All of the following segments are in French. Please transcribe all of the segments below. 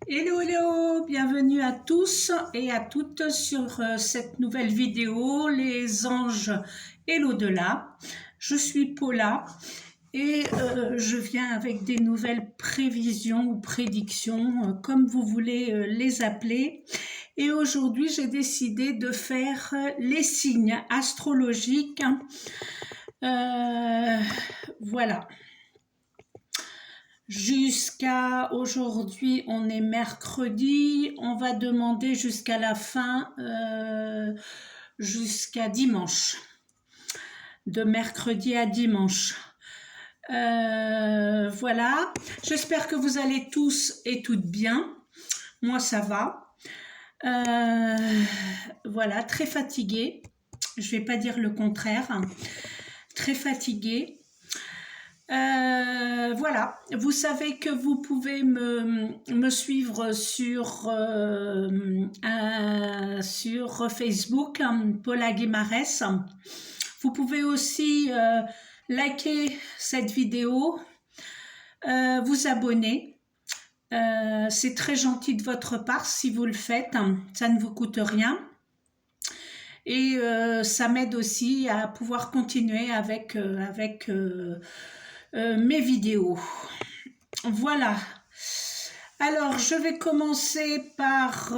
Hello, hello, bienvenue à tous et à toutes sur cette nouvelle vidéo, les anges et l'au-delà. Je suis Paula et je viens avec des nouvelles prévisions ou prédictions, comme vous voulez les appeler. Et aujourd'hui, j'ai décidé de faire les signes astrologiques. Voilà. Jusqu'à aujourd'hui, on est mercredi, on va demander jusqu'à la fin, jusqu'à dimanche, de mercredi à dimanche. Voilà, j'espère que vous allez tous et toutes bien, moi ça va. Voilà, très fatiguée, je vais pas dire le contraire, très fatiguée. Voilà, vous savez que vous pouvez me suivre sur Facebook, Paula Guimarès. Vous pouvez aussi liker cette vidéo, vous abonner. C'est très gentil de votre part si vous le faites, ça ne vous coûte rien. Et ça m'aide aussi à pouvoir continuer avec mes vidéos. Voilà. Alors, je vais commencer par...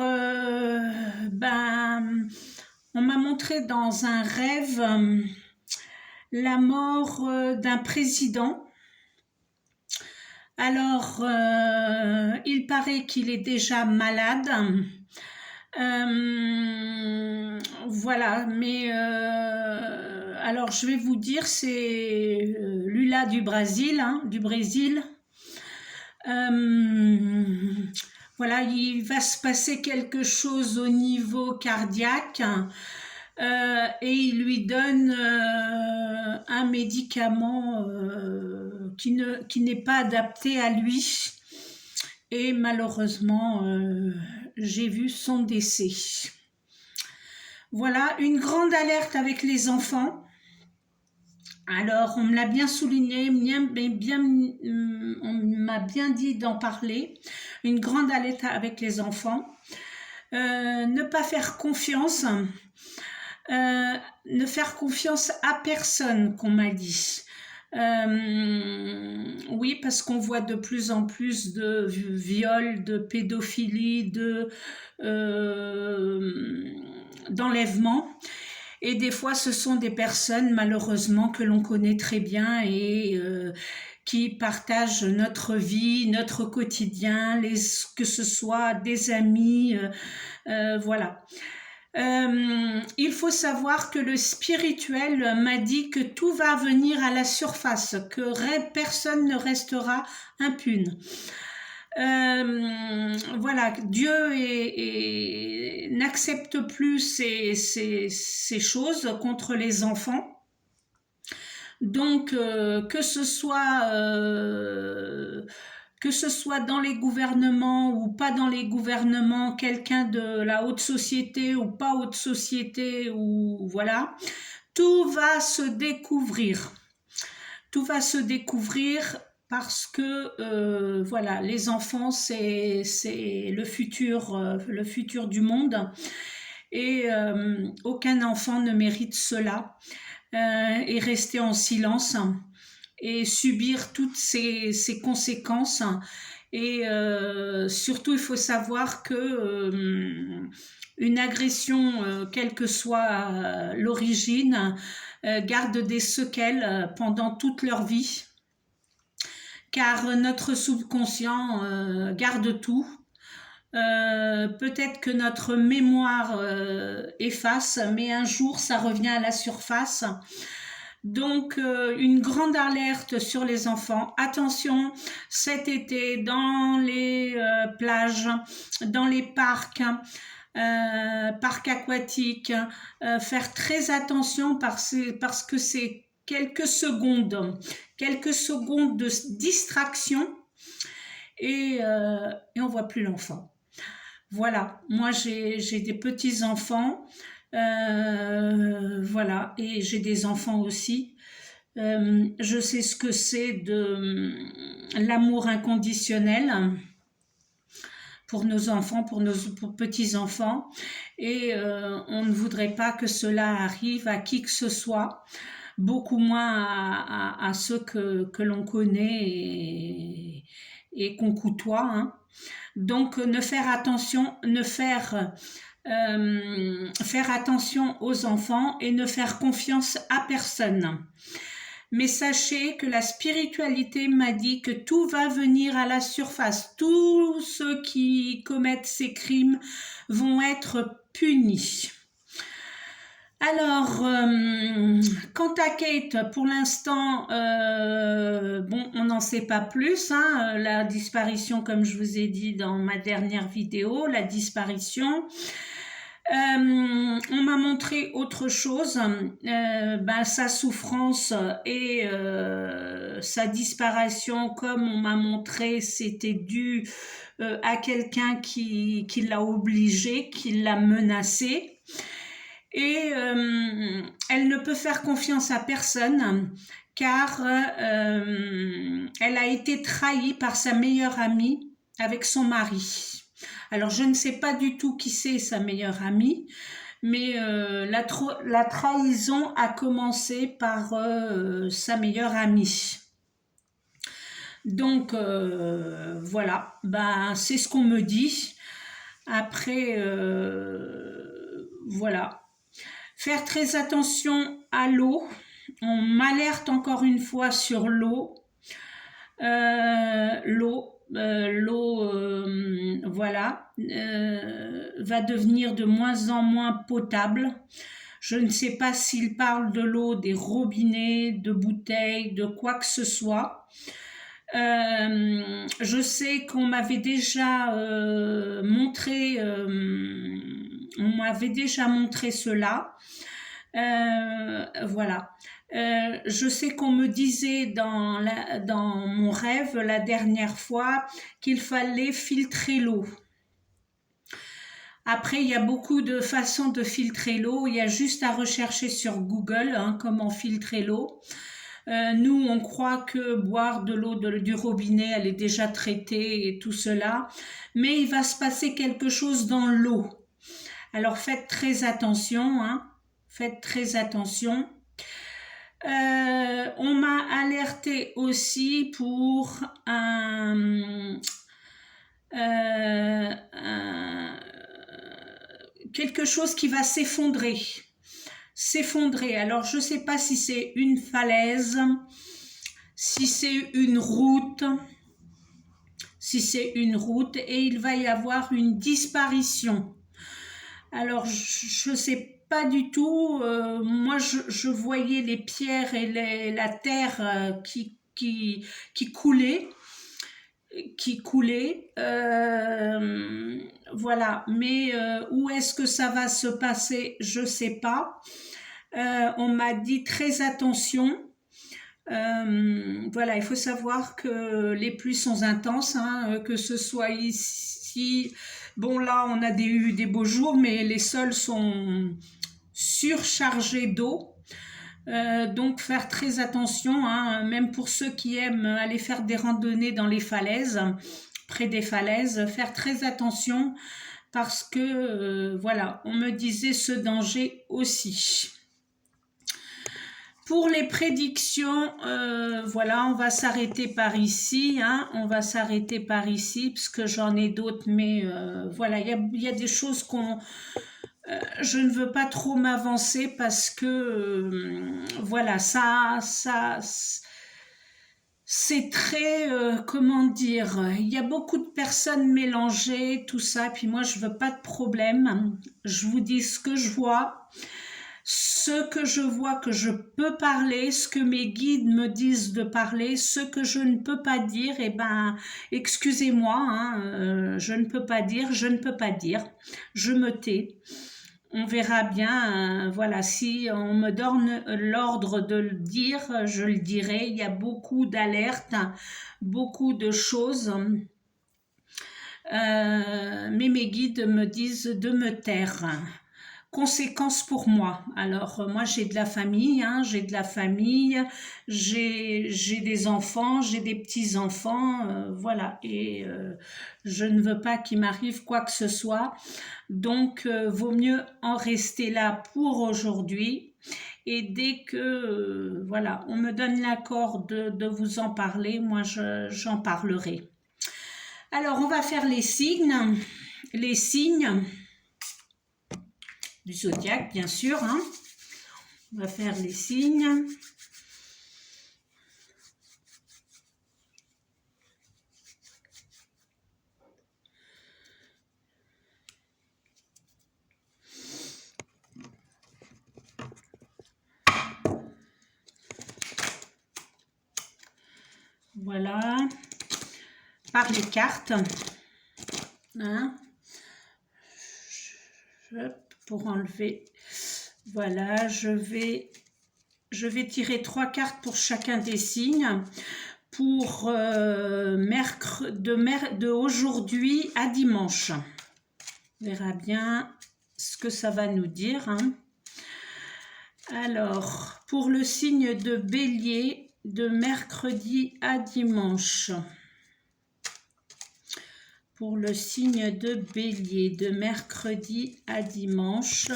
on m'a montré dans un rêve la mort d'un président. Alors, il paraît qu'il est déjà malade. Voilà, mais alors je vais vous dire, c'est Lula du Brésil, voilà, il va se passer quelque chose au niveau cardiaque et il lui donne un médicament qui n'est pas adapté à lui. Et malheureusement, j'ai vu son décès. Voilà, une grande alerte avec les enfants. Alors, on me l'a bien souligné, on m'a bien dit d'en parler. Une grande alerte avec les enfants. Ne pas faire confiance. Ne faire confiance à personne, qu'on m'a dit. Oui, parce qu'on voit de plus en plus de viols, de pédophilie, d'enlèvements. Et des fois, ce sont des personnes, malheureusement, que l'on connaît très bien et qui partagent notre vie, notre quotidien, que ce soit des amis, voilà. Il faut savoir que le spirituel m'a dit que tout va venir à la surface, que personne ne restera impune. Voilà, Dieu n'accepte plus ces choses contre les enfants. Donc, que ce soit dans les gouvernements ou pas dans les gouvernements, quelqu'un de la haute société ou pas haute société, ou voilà, tout va se découvrir. Tout va se découvrir parce que voilà, les enfants, c'est le futur du monde. Et aucun enfant ne mérite cela. Et rester en silence et subir toutes ces conséquences. Et surtout, il faut savoir que une agression, quelle que soit l'origine, garde des séquelles pendant toute leur vie, car notre subconscient garde tout. Peut-être que notre mémoire efface, mais un jour ça revient à la surface. Donc une grande alerte sur les enfants. Attention, cet été dans les plages, dans les parcs, parcs aquatiques, faire très attention parce que c'est quelques secondes de distraction et on voit plus l'enfant. Voilà, moi j'ai des petits-enfants, voilà, et j'ai des enfants aussi. Je sais ce que c'est de l'amour inconditionnel. pour nos enfants, pour petits-enfants. Et on ne voudrait pas que cela arrive à qui que ce soit, beaucoup moins à ceux que l'on connaît et qu'on côtoie, hein. Donc, faire attention aux enfants et ne faire confiance à personne. Mais sachez que la spiritualité m'a dit que tout va venir à la surface. Tous ceux qui commettent ces crimes vont être punis. Alors, quant à Kate, pour l'instant, bon, on n'en sait pas plus, hein, la disparition, comme je vous ai dit dans ma dernière vidéo, la disparition. On m'a montré autre chose, sa souffrance et sa disparition, comme on m'a montré, c'était dû à quelqu'un qui l'a obligé, qui l'a menacé. Et elle ne peut faire confiance à personne car elle a été trahie par sa meilleure amie avec son mari. Alors, je ne sais pas du tout qui c'est sa meilleure amie, mais la trahison a commencé par sa meilleure amie. Donc, voilà, c'est ce qu'on me dit. Après, voilà. Faire très attention à l'eau. On m'alerte encore une fois sur l'eau. Voilà, va devenir de moins en moins potable. Je ne sais pas s'il parle de l'eau des robinets, de bouteilles, de quoi que ce soit. Je sais qu'on m'avait déjà montré cela. Voilà. Je sais qu'on me disait dans mon rêve la dernière fois qu'il fallait filtrer l'eau. Après, il y a beaucoup de façons de filtrer l'eau. Il y a juste à rechercher sur Google comment filtrer l'eau. Nous, on croit que boire de l'eau du robinet, elle est déjà traitée et tout cela. Mais il va se passer quelque chose dans l'eau. Alors, faites très attention. Faites très attention. On m'a alerté aussi pour quelque chose qui va s'effondrer. Alors, je ne sais pas si c'est une falaise, si c'est une route, et il va y avoir une disparition. Alors, je ne sais pas du tout. Moi, je voyais les pierres et la terre qui coulaient. Voilà. Mais où est-ce que ça va se passer? Je ne sais pas. On m'a dit très attention. Voilà, il faut savoir que les pluies sont intenses, que ce soit ici. Bon, là, on a eu des beaux jours, mais les sols sont surchargés d'eau. Donc, faire très attention, même pour ceux qui aiment aller faire des randonnées dans les falaises, près des falaises, faire très attention parce que, voilà, on me disait ce danger aussi. Pour les prédictions, voilà, on va s'arrêter par ici, parce que j'en ai d'autres, mais voilà, il y a des choses je ne veux pas trop m'avancer parce que, voilà, c'est très, comment dire, il y a beaucoup de personnes mélangées, tout ça, puis moi, je veux pas de problème. Je vous dis ce que je vois. Ce que je vois que je peux parler, ce que mes guides me disent de parler, ce que je ne peux pas dire, excusez-moi, je ne peux pas dire, je me tais. On verra bien, voilà, si on me donne l'ordre de le dire, je le dirai. Il y a beaucoup d'alertes, beaucoup de choses, mais mes guides me disent de me taire. conséquences pour moi. Alors, moi, j'ai de la famille, hein, j'ai de la famille, j'ai des enfants, j'ai des petits-enfants, voilà. Et je ne veux pas qu'il m'arrive quoi que ce soit. Donc, vaut mieux en rester là pour aujourd'hui. Et dès que, voilà, on me donne l'accord de vous en parler, moi, j'en parlerai. Alors, on va faire les signes du zodiaque, bien sûr, hein. On va faire les signes. Voilà, par les cartes, hein. Pour enlever, voilà, je vais tirer 3 cartes pour chacun des signes pour de aujourd'hui à dimanche. On verra bien ce que ça va nous dire, hein. Alors, pour le signe de Bélier, de mercredi à dimanche. Pour le signe de Bélier, de mercredi à dimanche,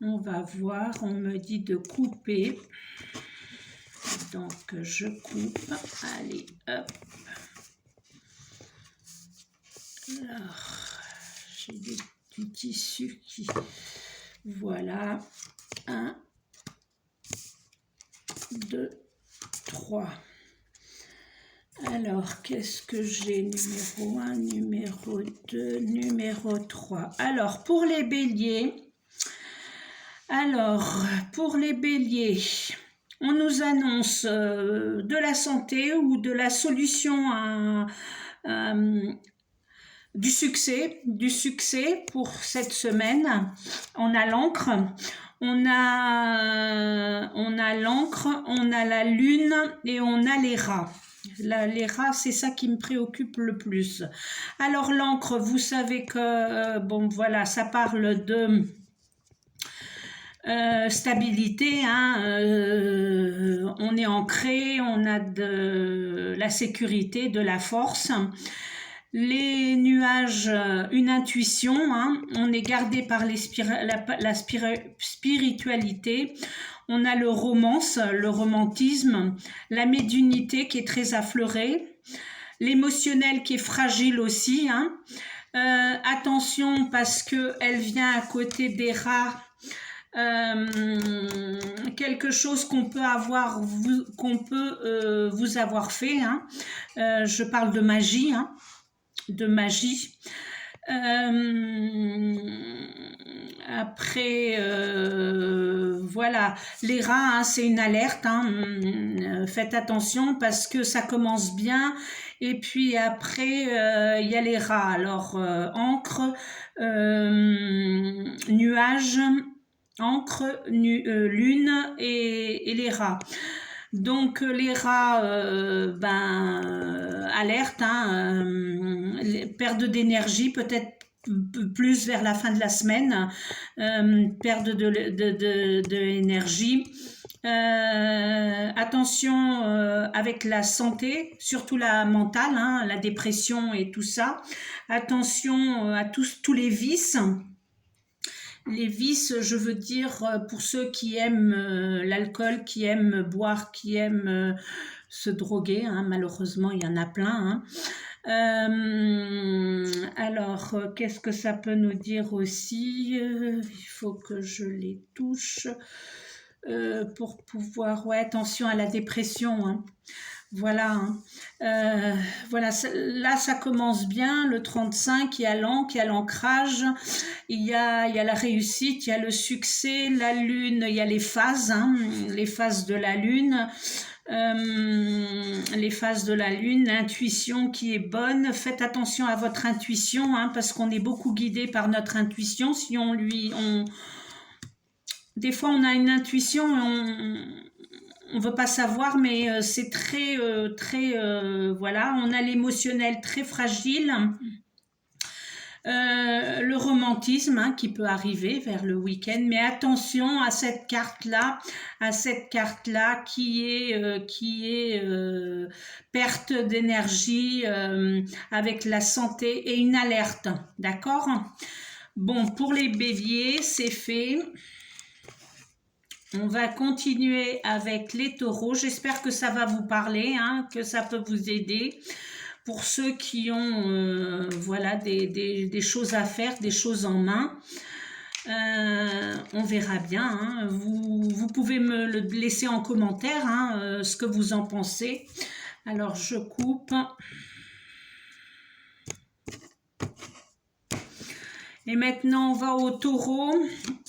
on va voir, on me dit de couper. Donc, je coupe. Allez, hop. Alors, j'ai du tissu qui... Voilà. 1, 2, 3. Alors, qu'est-ce que j'ai? Numéro 1, numéro 2, numéro 3. Alors, pour les béliers, on nous annonce de la santé ou de la solution du succès pour cette semaine. On a l'encre. On a l'encre, on a la lune et on a les rats. Les rats, c'est ça qui me préoccupe le plus. Alors l'encre, vous savez que, bon voilà, ça parle de stabilité, hein, on est ancré, on a de la sécurité, de la force. Les nuages, une intuition, hein, on est gardé par la spiritualité, on a le romantisme, la médiumnité qui est très affleurée, l'émotionnel qui est fragile aussi, hein. Attention parce qu'elle vient à côté des rats, quelque chose qu'on peut vous avoir fait, hein. Je parle de magie, hein. Après, voilà, les rats, hein, c'est une alerte, hein, faites attention parce que ça commence bien et puis après il y a les rats. Alors encre, nuages, encre, lune et les rats. Donc les rats, alerte, hein, perte d'énergie peut-être plus vers la fin de la semaine, perte de l'énergie. Attention avec la santé, surtout la mentale, hein, la dépression et tout ça. Attention à tous les vices. Les vices, je veux dire, pour ceux qui aiment l'alcool, qui aiment boire, qui aiment se droguer, hein, malheureusement, il y en a plein. Hein. Alors, qu'est-ce que ça peut nous dire aussi? Il faut que je les touche pour pouvoir... Ouais, attention à la dépression, hein. Voilà, hein. Voilà, là ça commence bien, le 35, il y a l'encre, il y a l'ancrage, il y a la réussite, il y a le succès, la lune, il y a les phases, hein, les phases de la lune, l'intuition qui est bonne. Faites attention à votre intuition, hein, parce qu'on est beaucoup guidé par notre intuition. Si des fois on a une intuition et on veut pas savoir, mais c'est très, voilà, on a l'émotionnel très fragile. Le le romantisme hein, qui peut arriver vers le week-end, mais attention à cette carte-là, qui est perte d'énergie avec la santé et une alerte, d'accord? Bon, pour les béliers, c'est fait. On va continuer avec les taureaux. J'espère que ça va vous parler, hein, que ça peut vous aider. Pour ceux qui ont voilà, des choses à faire, des choses en main, on verra bien. Hein. Vous pouvez me le laisser en commentaire, hein, ce que vous en pensez. Alors, je coupe. Et maintenant, on va au taureau.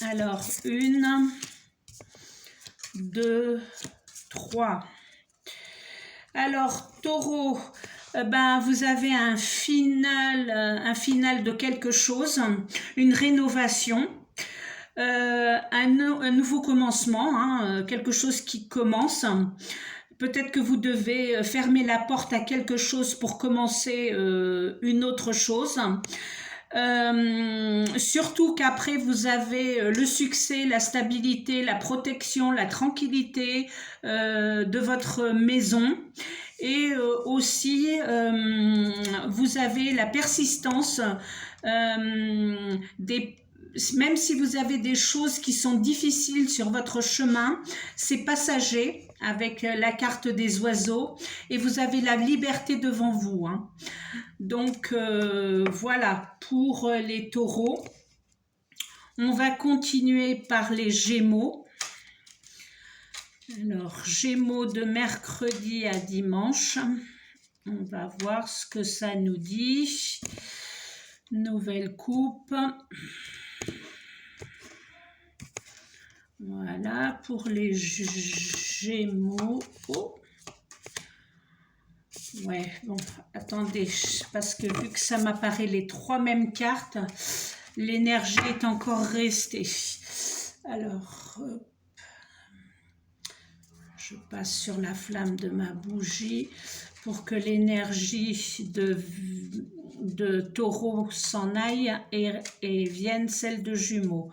Alors, 1, 2, 3. Alors, taureau, ben, vous avez un final de quelque chose, une rénovation, un nouveau commencement, hein, quelque chose qui commence. Peut-être que vous devez fermer la porte à quelque chose pour commencer une autre chose. Surtout qu'après vous avez le succès, la stabilité, la protection, la tranquillité de votre maison et aussi vous avez la persistance même si vous avez des choses qui sont difficiles sur votre chemin, c'est passager avec la carte des oiseaux et vous avez la liberté devant vous. Hein. Donc voilà pour les taureaux. On va continuer par les gémeaux. Alors, gémeaux de mercredi à dimanche. On va voir ce que ça nous dit. Nouvelle coupe. Voilà pour les gémeaux. Oh. Ouais, bon, attendez, parce que vu que ça m'apparaît les 3 mêmes cartes, l'énergie est encore restée. Alors, je passe sur la flamme de ma bougie pour que l'énergie de taureau s'en aille et vienne celle de jumeaux.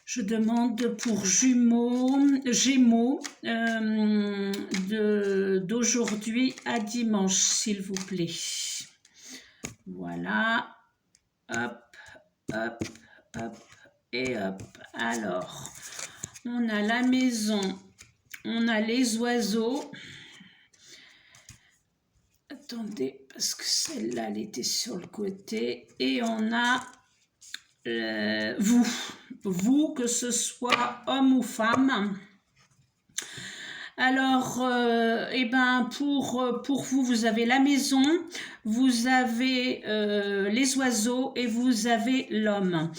Je demande pour Gémeaux d'aujourd'hui à dimanche, s'il vous plaît. Voilà. Hop, hop, hop et hop. Alors, on a la maison, on a les oiseaux. Attendez, parce que celle-là, elle était sur le côté. Et on a vous, que ce soit homme ou femme. Alors, eh ben pour vous, vous avez la maison, vous avez les oiseaux et vous avez l'homme.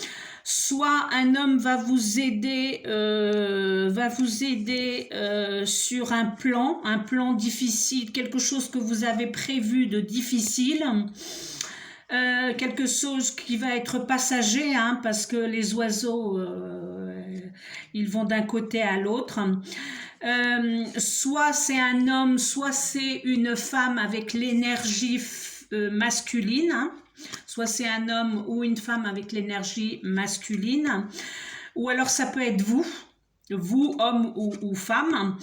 Soit un homme va vous aider sur un plan difficile, quelque chose que vous avez prévu de difficile. Quelque chose qui va être passager, hein, parce que les oiseaux, ils vont d'un côté à l'autre. Soit c'est un homme, soit c'est une femme avec l'énergie masculine. Hein. Soit c'est un homme ou une femme avec l'énergie masculine. Ou alors ça peut être vous homme ou femme.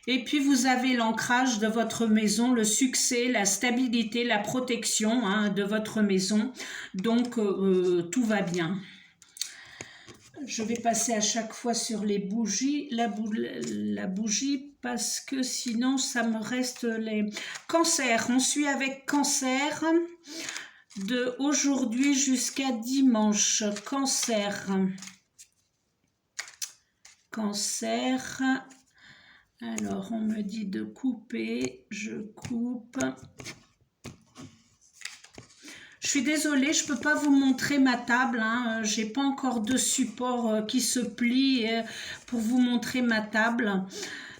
Et puis vous avez l'ancrage de votre maison, le succès, la stabilité, la protection hein, de votre maison. Donc tout va bien. Je vais passer à chaque fois sur les bougies, la bougie, parce que sinon ça me reste les cancers. On suit avec cancer de aujourd'hui jusqu'à dimanche. Cancer. Alors, on me dit de couper, je coupe. Je suis désolée, je ne peux pas vous montrer ma table. Hein. Je n'ai pas encore de support qui se plie pour vous montrer ma table.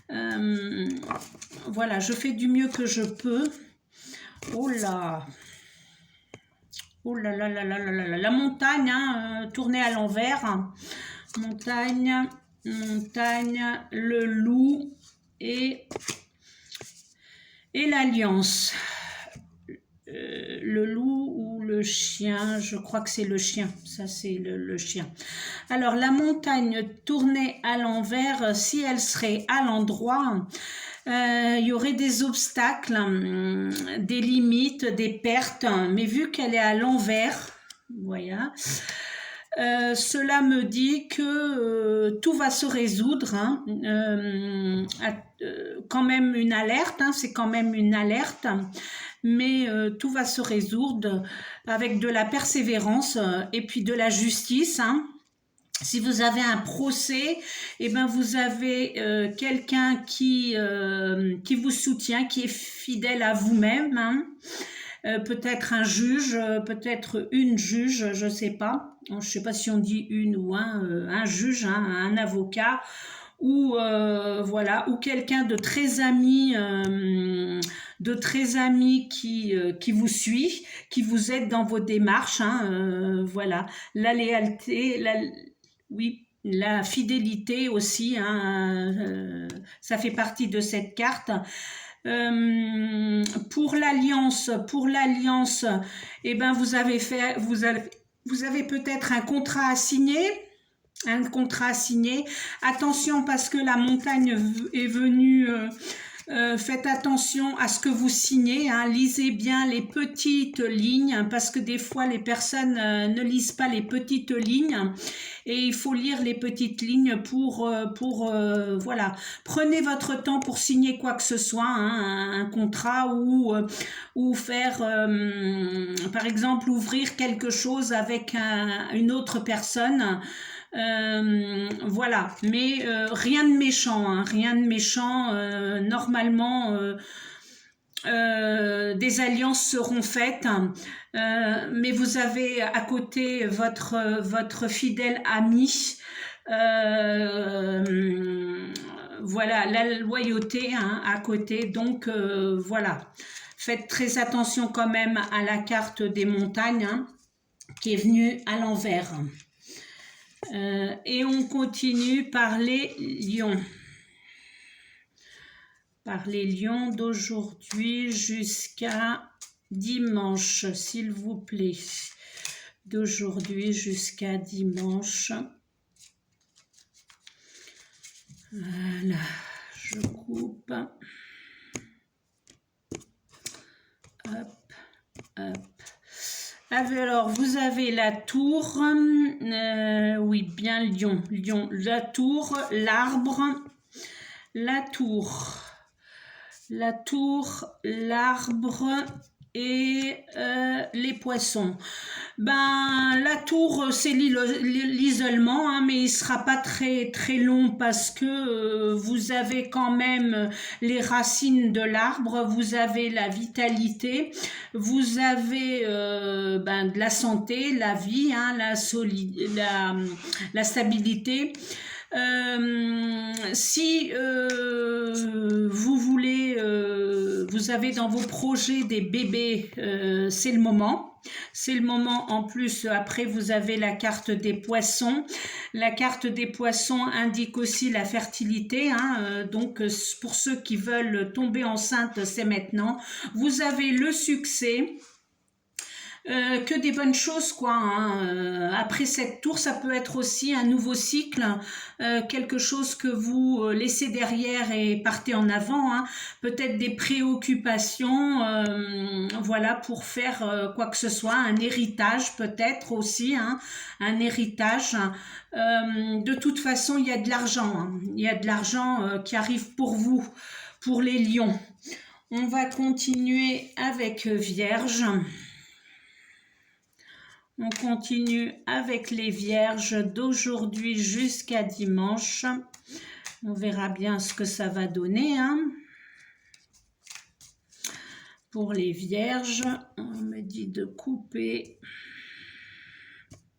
Voilà, je fais du mieux que je peux. Oh là! Oh là là là là là là là! La montagne, hein, tournée à l'envers. Montagne, le loup et l'alliance. Le loup ou le chien, je crois que c'est le chien, ça c'est le chien. Alors la montagne tournée à l'envers, si elle serait à l'endroit, il y aurait des obstacles, des limites, des pertes, mais vu qu'elle est à l'envers, voilà, cela me dit que tout va se résoudre, hein, quand même une alerte, hein, c'est quand même une alerte, mais tout va se résoudre avec de la persévérance et puis de la justice, hein. Si vous avez un procès, eh ben vous avez quelqu'un qui vous soutient, qui est fidèle à vous-même, hein. Peut-être un juge, peut-être une juge, je sais pas. Je sais pas si on dit une ou un juge, hein, un avocat, ou voilà, ou quelqu'un de très ami qui vous suit, qui vous aide dans vos démarches, hein, voilà. La léalité, oui, la fidélité aussi, hein, ça fait partie de cette carte. Pour l'alliance, eh ben vous avez peut-être un contrat à signer. Attention parce que la montagne est venue. Faites attention à ce que vous signez, hein, lisez bien les petites lignes, hein, parce que des fois les personnes ne lisent pas les petites lignes et il faut lire les petites lignes pour voilà. Prenez votre temps pour signer quoi que ce soit, hein, un contrat ou faire par exemple ouvrir quelque chose avec une autre personne. Voilà, mais rien de méchant, hein, rien de méchant. Normalement, des alliances seront faites, mais vous avez à côté votre fidèle ami. Voilà, la loyauté, hein, à côté. Donc voilà, faites très attention quand même à la carte des montagnes, hein, qui est venue à l'envers. Et on continue par les lions. Par les lions d'aujourd'hui jusqu'à dimanche, s'il vous plaît. D'aujourd'hui jusqu'à dimanche. Voilà, je coupe. Hop, hop. Alors, vous avez la tour, oui, bien lion, la tour, l'arbre, l'arbre et les poissons. Ben, la tour, c'est l'isolement, hein, mais il sera pas très très long parce que vous avez quand même les racines de l'arbre, vous avez la vitalité, vous avez de la santé, la vie, hein, la stabilité. Si vous voulez, vous avez dans vos projets des bébés, c'est le moment. C'est le moment. En plus, après, vous avez la carte des poissons. La carte des poissons indique aussi la fertilité, hein, donc pour ceux qui veulent tomber enceinte, c'est maintenant. Vous avez le succès. Que des bonnes choses, quoi, hein. Après cette tour, ça peut être aussi un nouveau cycle, quelque chose que vous laissez derrière et partez en avant, hein. Peut-être des préoccupations, voilà, pour faire quoi que ce soit, un héritage peut-être aussi, hein, un héritage. De toute façon, il y a de l'argent, hein. Il y a de l'argent qui arrive pour vous, pour les lions. On va continuer avec Vierge. On continue avec les vierges d'aujourd'hui jusqu'à dimanche. On verra bien ce que ça va donner, hein. Pour les vierges, on me dit de couper.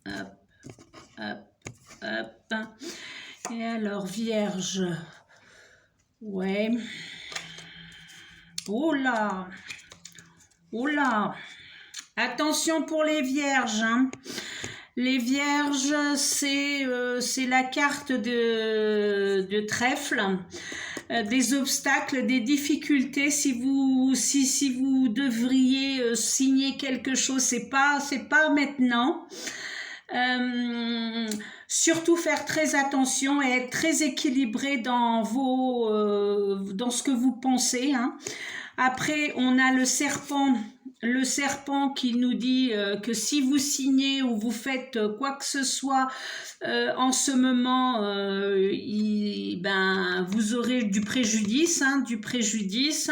Hop, hop, hop. Et alors, vierge. Ouais. Oh là. Oh là. Attention pour les vierges, hein. Les vierges, c'est la carte de trèfle, des obstacles, des difficultés. Si vous devriez signer quelque chose, c'est pas maintenant. Surtout faire très attention et être très équilibré dans dans ce que vous pensez, hein. Après, on a le serpent qui nous dit que si vous signez ou vous faites quoi que ce soit en ce moment, ben, vous aurez du préjudice, hein, du préjudice.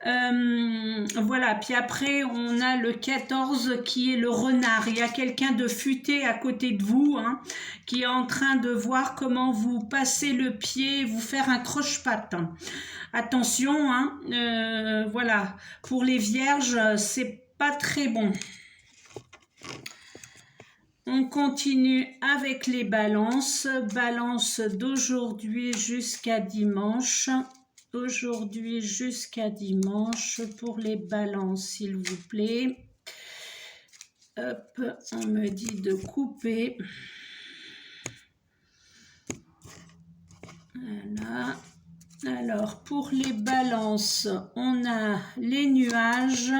Voilà, puis après on a le 14 qui est le renard. Il y a quelqu'un de futé à côté de vous, hein, qui est en train de voir comment vous passez le pied, vous faire un croche-patte. Attention, hein, voilà, pour les vierges, c'est pas très bon. On continue avec les balances. Balance d'aujourd'hui jusqu'à dimanche. Aujourd'hui jusqu'à dimanche pour les balances, s'il vous plaît. Hop, on me dit de couper. Voilà. Alors, pour les balances, on a les nuages,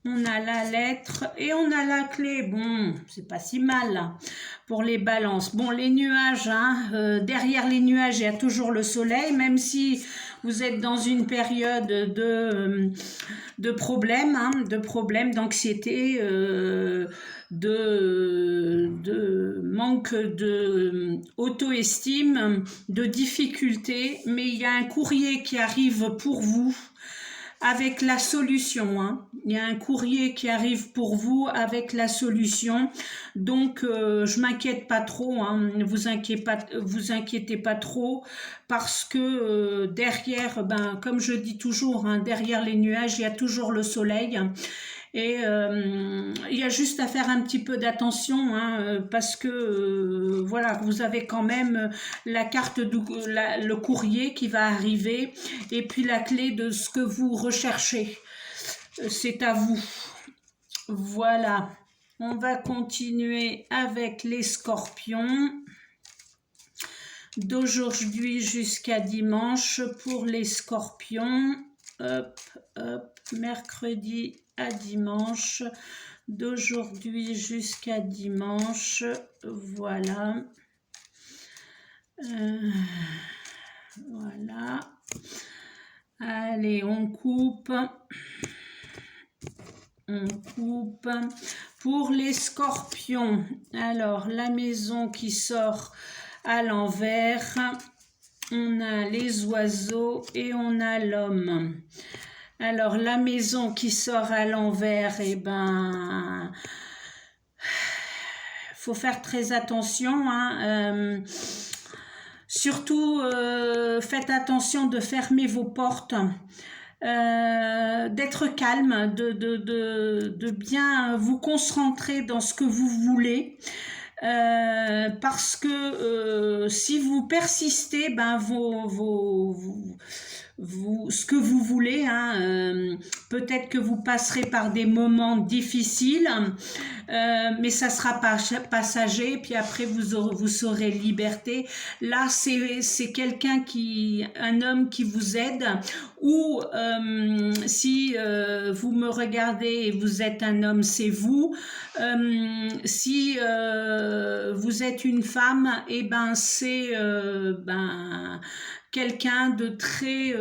on a la lettre et on a la clé. Bon, c'est pas si mal là, pour les balances. Bon, les nuages, hein, derrière les nuages, il y a toujours le soleil, même si vous êtes dans une période de problèmes, hein, d'anxiété, de manque de auto-estime, de difficultés, mais il y a un courrier qui arrive pour vous avec la solution, hein. Il y a un courrier qui arrive pour vous avec la solution, donc je m'inquiète pas trop, hein. Ne vous inquiétez pas trop, parce que derrière, ben, comme je dis toujours, hein, derrière les nuages, il y a toujours le soleil. Et il y a juste à faire un petit peu d'attention, hein, parce que voilà, vous avez quand même la carte le courrier qui va arriver et puis la clé de ce que vous recherchez. C'est à vous. Voilà. On va continuer avec les scorpions. D'aujourd'hui jusqu'à dimanche pour les scorpions. Hop, hop, mercredi à dimanche, d'aujourd'hui jusqu'à dimanche, voilà. Voilà. Allez, on coupe. On coupe. Pour les scorpions, alors la maison qui sort à l'envers, on a les oiseaux et on a l'homme. Alors la maison qui sort à l'envers, eh ben, faut faire très attention, hein. Surtout faites attention de fermer vos portes, d'être calme, de bien vous concentrer dans ce que vous voulez. Parce que si vous persistez, ben ce que vous voulez, hein, peut-être que vous passerez par des moments difficiles, mais ça sera passager, puis après vous saurez liberté. Là, c'est quelqu'un un homme qui vous aide, ou si vous me regardez et vous êtes un homme, c'est vous. Si vous êtes une femme, et ben c'est quelqu'un de très,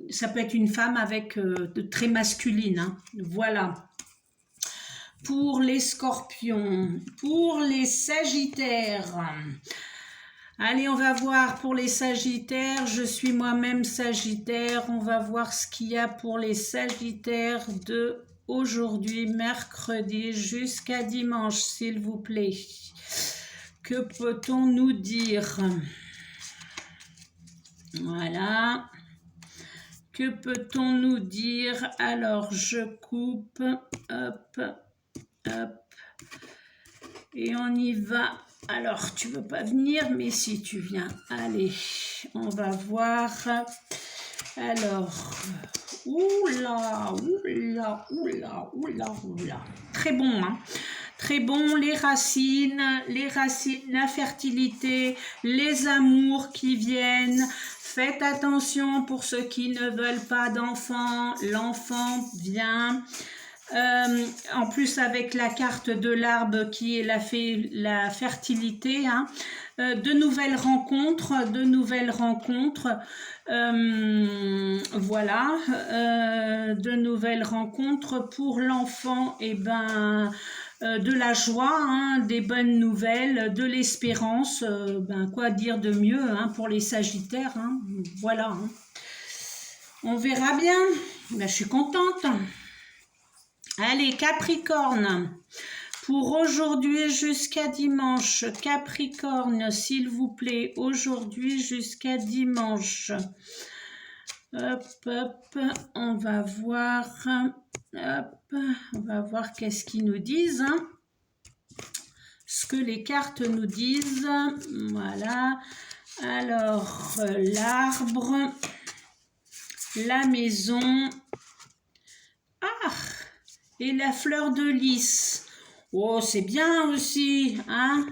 ça peut être une femme avec de très masculine, hein. Voilà. Pour les scorpions, pour les sagittaires. Allez, on va voir pour les sagittaires. Je suis moi-même sagittaire. On va voir ce qu'il y a pour les sagittaires de aujourd'hui, mercredi, jusqu'à dimanche, s'il vous plaît. Que peut-on nous dire? Voilà. Que peut-on nous dire? Alors, je coupe. Hop, hop. Et on y va. Alors, tu veux pas venir, mais si tu viens. Allez, on va voir. Alors, oula, oula, oula, oula, oula. Très bon, hein. très bon, les racines, la fertilité, les amours qui viennent. Faites attention pour ceux qui ne veulent pas d'enfants, l'enfant vient. En plus avec la carte de l'arbre qui est la fertilité, hein, de nouvelles rencontres, voilà, de nouvelles rencontres pour l'enfant, et ben de la joie, hein, des bonnes nouvelles, de l'espérance, ben quoi dire de mieux, hein, pour les Sagittaires, hein, voilà, hein. On verra bien, ben, je suis contente. Allez, Capricorne, pour aujourd'hui jusqu'à dimanche. Capricorne, s'il vous plaît, aujourd'hui jusqu'à dimanche. Hop, hop, on va voir. Hop, on va voir qu'est-ce qu'ils nous disent, hein. Ce que les cartes nous disent. Voilà. Alors, l'arbre, la maison. Ah! Et la fleur de lys. Oh, c'est bien aussi, hein.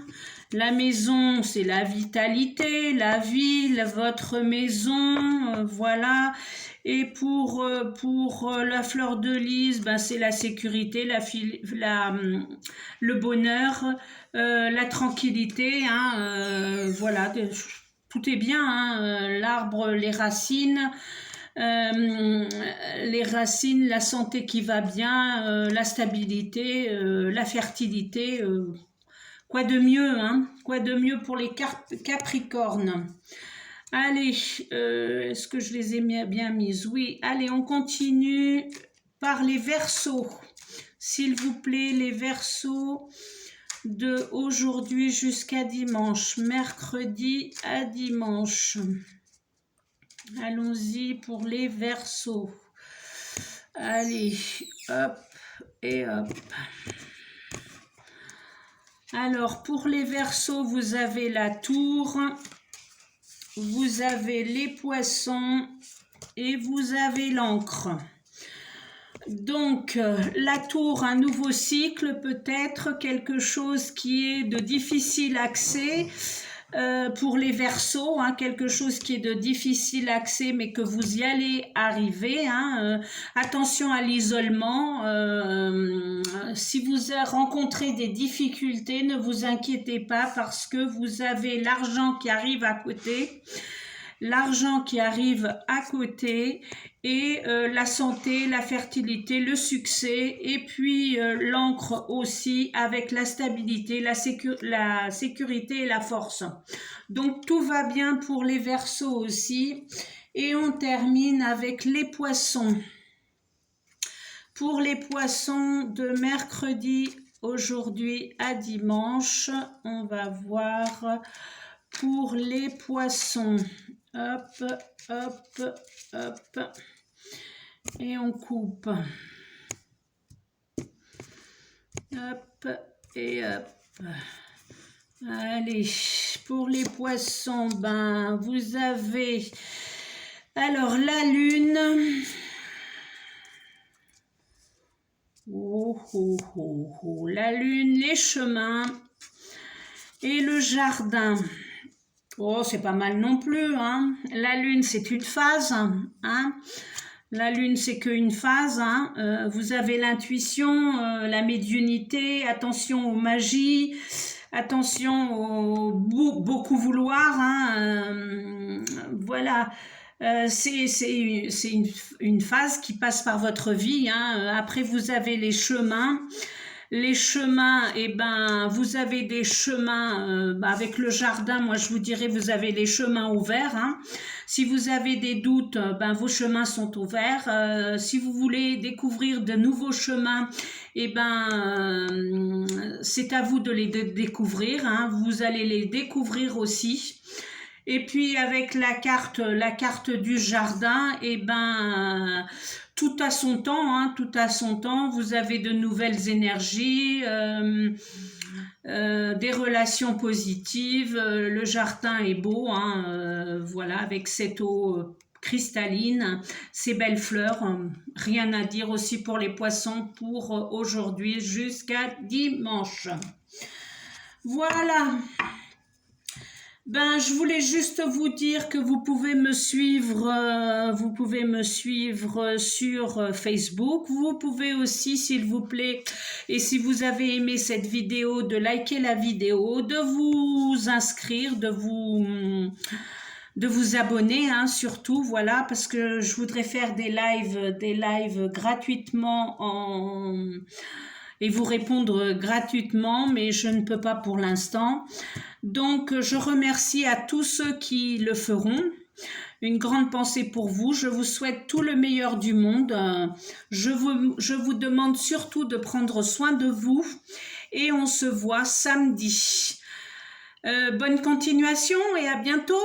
La maison, c'est la vitalité, la ville, votre maison, voilà. Et pour la fleur de lys, ben, c'est la sécurité, le bonheur, la tranquillité, hein, voilà. Tout est bien, hein, l'arbre, les racines, la santé qui va bien, la stabilité, la fertilité, quoi de mieux, hein? Quoi de mieux pour les Capricornes? Allez, est-ce que je les ai bien mises? Oui, allez, on continue par les Verseaux. S'il vous plaît, les Verseaux de aujourd'hui jusqu'à dimanche, mercredi à dimanche. Allons-y pour les Verseaux. Allez, hop et hop. Alors, pour les Verseaux, vous avez la Tour, vous avez les Poissons et vous avez l'Ancre. Donc, la Tour, un nouveau cycle, peut-être quelque chose qui est de difficile accès. Pour les Verseaux, hein, quelque chose qui est de difficile accès, mais que vous y allez arriver, hein, attention à l'isolement, si vous rencontrez des difficultés, ne vous inquiétez pas parce que vous avez l'argent qui arrive à côté, et la santé, la fertilité, le succès, et puis l'Ancre aussi avec la stabilité, la sécurité et la force. Donc tout va bien pour les Verseaux aussi. Et on termine avec les Poissons. Pour les Poissons de mercredi aujourd'hui à dimanche, on va voir pour les Poissons. Hop, hop, hop. Et on coupe. Hop et hop. Allez, pour les Poissons, ben vous avez alors la Lune. La Lune, les chemins et le jardin. Oh, c'est pas mal non plus, hein. La Lune, c'est une phase, hein. La Lune, c'est qu'une phase, hein. Vous avez l'intuition, la médiumnité, attention aux magies, attention au beaucoup vouloir, hein. Voilà. C'est une phase qui passe par votre vie, hein. Après, vous avez les chemins. Les chemins, eh ben, vous avez des chemins, avec le jardin, moi je vous dirais, vous avez les chemins ouverts, hein. Si vous avez des doutes, ben, vos chemins sont ouverts. Si vous voulez découvrir de nouveaux chemins, eh ben, c'est à vous de les découvrir, hein. Vous allez les découvrir aussi. Et puis avec la carte du jardin, eh ben, tout à son temps, hein, tout à son temps. Vous avez de nouvelles énergies, des relations positives. Le jardin est beau, hein, voilà, avec cette eau cristalline, ces belles fleurs. Rien à dire aussi pour les poissons pour aujourd'hui jusqu'à dimanche. Voilà. Ben, je voulais juste vous dire que vous pouvez me suivre sur Facebook. Vous pouvez aussi, s'il vous plaît, et si vous avez aimé cette vidéo, de liker la vidéo, de vous inscrire, de vous abonner, hein, surtout, voilà, parce que je voudrais faire des lives gratuitement et vous répondre gratuitement, mais je ne peux pas pour l'instant. Donc, je remercie à tous ceux qui le feront. Une grande pensée pour vous. Je vous souhaite tout le meilleur du monde. Je vous demande surtout de prendre soin de vous et on se voit samedi. Bonne continuation et à bientôt.